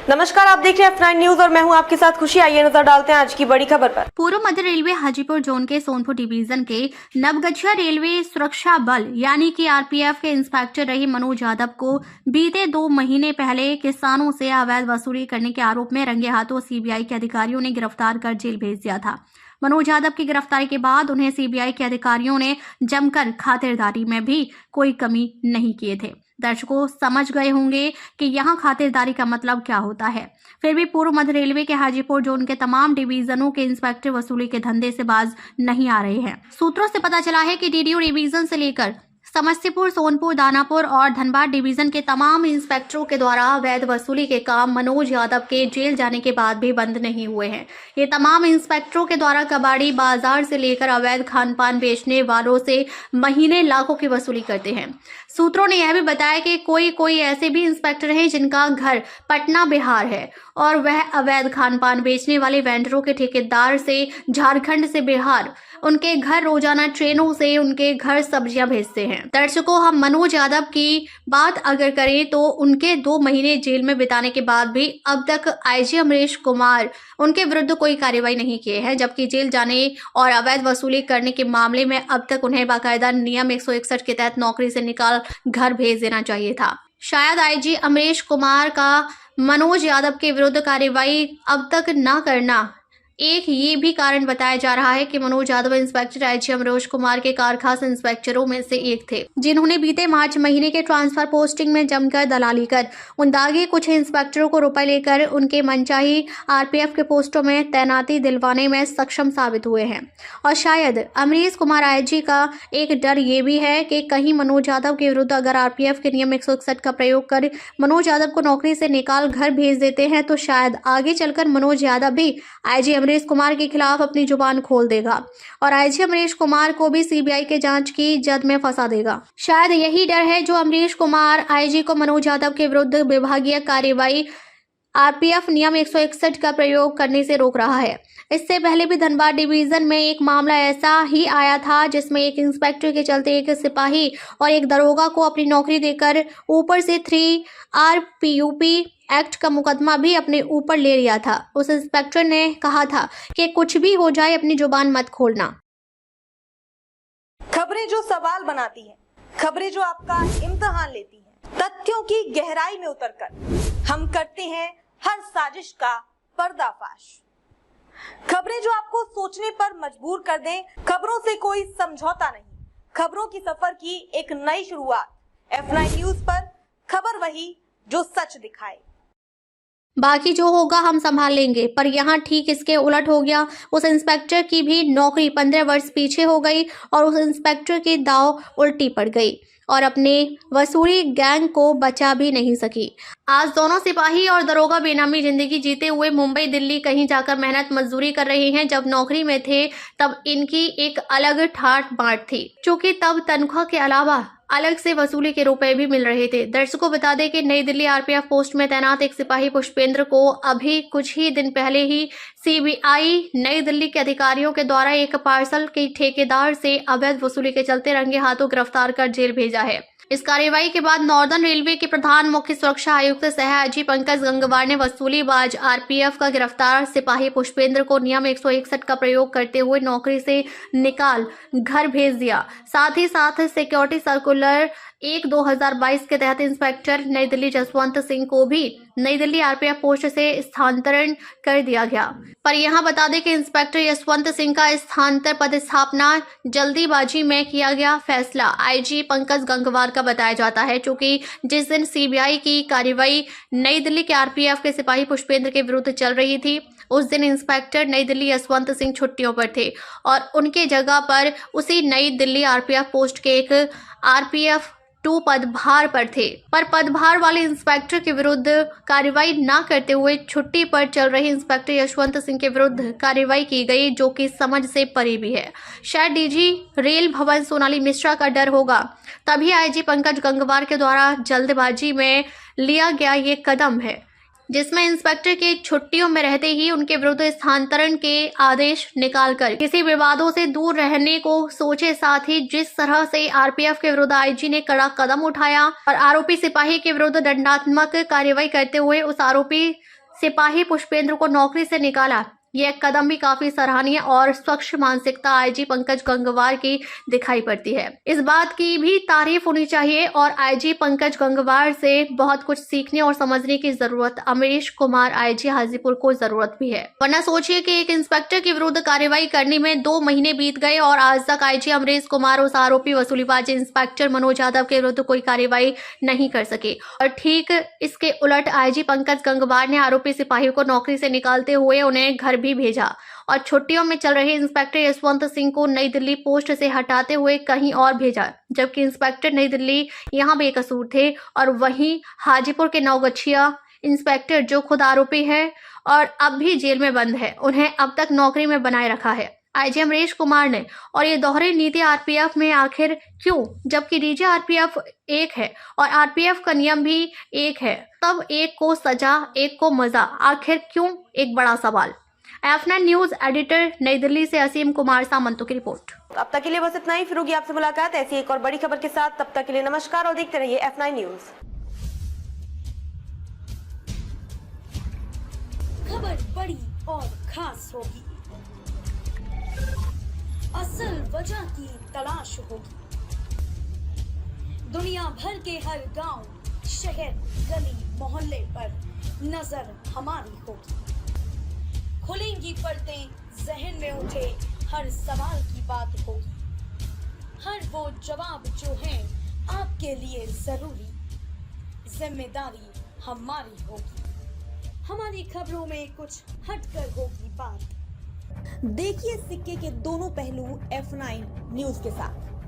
नमस्कार, आप देख रहे हैं F9 न्यूज और मैं हूं आपके साथ खुशी। आइए नजर डालते हैं आज की बड़ी खबर पर। पूर्व मध्य रेलवे हाजीपुर जोन के सोनपुर डिवीजन के नवगछिया रेलवे सुरक्षा बल यानी कि आरपीएफ के इंस्पेक्टर रही मनोज यादव को बीते 2 महीने पहले किसानों से अवैध वसूली करने के आरोप में रंगे हाथों सीबीआई के अधिकारियों ने गिरफ्तार कर जेल भेज दिया था। मनोज यादव की गिरफ्तारी के बाद उन्हें सीबीआई के अधिकारियों ने जमकर खातिरदारी में भी कोई कमी नहीं किए थे। दर्शकों समझ गए होंगे कि यहाँ खातिरदारी का मतलब क्या होता है। फिर भी पूर्व मध्य रेलवे के हाजीपुर जोन के तमाम डिवीजनों के इंस्पेक्टर वसूली के धंधे से बाज नहीं आ रहे हैं। सूत्रों से पता चला है कि डीडीओ डिवीजन से लेकर समस्तीपुर, सोनपुर, दानापुर और धनबाद डिवीजन के तमाम इंस्पेक्टरों के द्वारा अवैध वसूली के काम मनोज यादव के जेल जाने के बाद भी बंद नहीं हुए हैं। ये तमाम इंस्पेक्टरों के द्वारा कबाड़ी बाजार से लेकर अवैध खान पान बेचने वालों से महीने लाखों की वसूली करते हैं। सूत्रों ने यह भी बताया कि कोई ऐसे भी इंस्पेक्टर हैं जिनका घर पटना बिहार है और वह अवैध खान पान बेचने वाले वेंडरों के ठेकेदार से झारखंड से बिहार उनके घर रोजाना ट्रेनों से उनके घर सब्जियां भेजते हैं। दर्शकों, हम मनोज यादव की बात अगर करें तो उनके 2 महीने जेल में बिताने के बाद भी अब तक आईजी अमरीश कुमार उनके विरुद्ध कोई कार्रवाई नहीं किए हैं, जबकि जेल जाने और अवैध वसूली करने के मामले में अब तक उन्हें बाकायदा नियम 161 के तहत नौकरी से निकाल घर भेज देना चाहिए था। शायद आईजी अमरीश कुमार का मनोज यादव के विरुद्ध कार्रवाई अब तक न करना एक ये भी कारण बताया जा रहा है कि मनोज यादव इंस्पेक्टर आईजी अमरीश कुमार के कारखास इंस्पेक्टरों में से एक थे, जिन्होंने बीते मार्च महीने के ट्रांसफर पोस्टिंग में जमकर दलाली कर उन दागी कुछ इंस्पेक्टरों को रुपए लेकर उनके मनचाही आरपीएफ के पोस्टों में तैनाती दिलवाने में सक्षम साबित हुए हैं। और शायद अमरीश कुमार आईजी का एक डर ये भी है कि कहीं मनोज यादव के विरुद्ध अगर आरपीएफ के नियम 161 का प्रयोग कर मनोज यादव को नौकरी से निकाल घर भेज देते हैं तो शायद आगे चलकर मनोज यादव भी आईजी अमरीश कुमार के खिलाफ अपनी जुबान खोल देगा और आईजी अमरीश कुमार को भी सीबीआई के जांच की जद में फंसा देगा। शायद यही डर है जो अमरीश कुमार आईजी को मनोज यादव के विरुद्ध विभागीय कार्रवाई आरपीएफ नियम 161 का प्रयोग करने से रोक रहा है। इससे पहले भी धनबाद डिवीजन में एक मामला ऐसा ही आया था जिसमें एक इंस्पेक्टर के चलते एक सिपाही और एक दरोगा को अपनी नौकरी देकर ऊपर से 3 आरपीयूपी एक्ट का मुकदमा भी अपने ऊपर ले लिया था। उस इंस्पेक्टर ने कहा था कि कुछ भी हो जाए अपनी जुबान मत खोलना। खबरें जो सवाल बनाती हैं, खबरें जो आपका इम्तिहान लेती हैं, तथ्यों की गहराई में उतरकर हम करते हैं हर साजिश का पर्दाफाश। खबरें जो आपको सोचने पर मजबूर कर दें, खबरों से कोई समझौता नहीं, खबरों की सफर की एक नई शुरुआत। F9 न्यूज पर खबर वही जो सच दिखाए। बाकी जो होगा हम संभाल लेंगे, पर यहाँ ठीक इसके उलट हो गया। उस इंस्पेक्टर की भी नौकरी 15 वर्ष पीछे हो गई और उस इंस्पेक्टर की दाव उल्टी पड़ गई और अपने वसूली गैंग को बचा भी नहीं सकी। आज दोनों सिपाही और दरोगा बेनामी जिंदगी जीते हुए मुंबई दिल्ली कहीं जाकर मेहनत मजदूरी कर रहे हैं। जब नौकरी में थे तब इनकी एक अलग ठाट बाट थी, क्योंकि तब तनख्वाह के अलावा अलग से वसूली के रुपए भी मिल रहे थे। दर्शकों बता दें कि नई दिल्ली आरपीएफ पोस्ट में तैनात एक सिपाही पुष्पेंद्र को अभी कुछ ही दिन पहले ही सीबीआई नई दिल्ली के अधिकारियों के द्वारा एक पार्सल के ठेकेदार से अवैध वसूली के चलते रंगे हाथों गिरफ्तार कर जेल भेजा है। इस कार्रवाई के बाद नॉर्दर्न रेलवे के प्रधान मुख्य सुरक्षा आयुक्त सह आईजी पंकज गंगवार ने वसूलीबाज आरपीएफ का गिरफ्तार सिपाही पुष्पेंद्र को नियम 161 का प्रयोग करते हुए नौकरी से निकाल घर भेज दिया। साथ ही साथ सिक्योरिटी सर्कुलर 1/2022 के तहत इंस्पेक्टर नई दिल्ली जसवंत सिंह को भी नई दिल्ली आरपीएफ पोस्ट से स्थानांतरण कर दिया गया। पर यहां बता दें कि इंस्पेक्टर यशवंत सिंह का स्थानांतरण पदस्थापना जल्दीबाजी में किया गया फैसला आईजी पंकज गंगवार का बताया जाता है, क्योंकि जिस दिन सीबीआई की कार्रवाई नई दिल्ली के आरपीएफ के सिपाही पुष्पेंद्र के विरुद्ध चल रही थी, उस दिन इंस्पेक्टर नई दिल्ली यशवंत सिंह छुट्टियों पर थे और उनके जगह पर उसी नई दिल्ली आरपीएफ पोस्ट के एक आरपीएफ 2 पदभार पर थे। पर पदभार वाले इंस्पेक्टर के विरुद्ध कार्रवाई न करते हुए छुट्टी पर चल रहे इंस्पेक्टर यशवंत सिंह के विरुद्ध कार्रवाई की गई, जो कि समझ से परे भी है। शायद डीजी रेल भवन सोनाली मिश्रा का डर होगा, तभी आईजी पंकज गंगवार के द्वारा जल्दबाजी में लिया गया ये कदम है, जिसमें इंस्पेक्टर के छुट्टियों में रहते ही उनके विरुद्ध स्थानांतरण के आदेश निकालकर किसी विवादों से दूर रहने को सोचे। साथ ही जिस तरह से आरपीएफ के विरुद्ध आईजी ने कड़ा कदम उठाया और आरोपी सिपाही के विरुद्ध दंडात्मक कार्रवाई करते हुए उस आरोपी सिपाही पुष्पेंद्र को नौकरी से निकाला। यह कदम भी काफी सराहनीय और स्वच्छ मानसिकता आईजी पंकज गंगवार की दिखाई पड़ती है। इस बात की भी तारीफ होनी चाहिए और आईजी पंकज गंगवार से बहुत कुछ सीखने और समझने की जरूरत अमरीश कुमार आईजी हाजीपुर को जरूरत भी है। वरना सोचिए कि एक इंस्पेक्टर के विरुद्ध कार्रवाई करने में 2 महीने बीत गए और आज तक आईजी अमरीश कुमार उस आरोपी वसूलीबाज इंस्पेक्टर मनोज यादव के विरुद्ध कोई कार्रवाई नहीं कर सके। और ठीक इसके उलट आईजी पंकज गंगवार ने आरोपी सिपाही को नौकरी से निकालते हुए उन्हें घर भी भेजा और छुट्टियों में चल रहे इंस्पेक्टर यशवंत सिंह को नई दिल्ली पोस्ट से हटाते हुए कहीं और भेजा, जबकि इंस्पेक्टर नई दिल्ली यहां बेकसूर थे। और वहीं हाजीपुर के नवगछिया इंस्पेक्टर जो खुद आरोपी है और अब भी जेल में बंद है, उन्हें अब तक नौकरी में बनाए रखा है आईजी अमरीश कुमार ने। और ये दोहरी नीति आरपीएफ में आखिर क्यों, जबकि डीजी आरपीएफ एक है और आरपीएफ का नियम भी एक है, तब एक को सजा एक को मजा, आखिर क्यों? एक बड़ा सवाल। F9 न्यूज एडिटर नई दिल्ली से असीम कुमार सामंतों की रिपोर्ट। अब तक के लिए बस इतना ही। फिर होगी आपसे मुलाकात ऐसी एक और बड़ी खबर के साथ। तब तक के लिए नमस्कार और देखते रहिए F9 न्यूज। खबर बड़ी और खास होगी, असल वजह की तलाश होगी, दुनिया भर के हर गांव, शहर, गली, मोहल्ले पर नजर हमारी होगी। खुलेंगी पर्दें, जहन में उठे हर सवाल की बात होगी, हर वो जवाब जो है आपके लिए जरूरी, जिम्मेदारी हमारी होगी, हमारी खबरों में कुछ हटकर होगी बात। देखिए सिक्के के दोनों पहलू F9 न्यूज के साथ।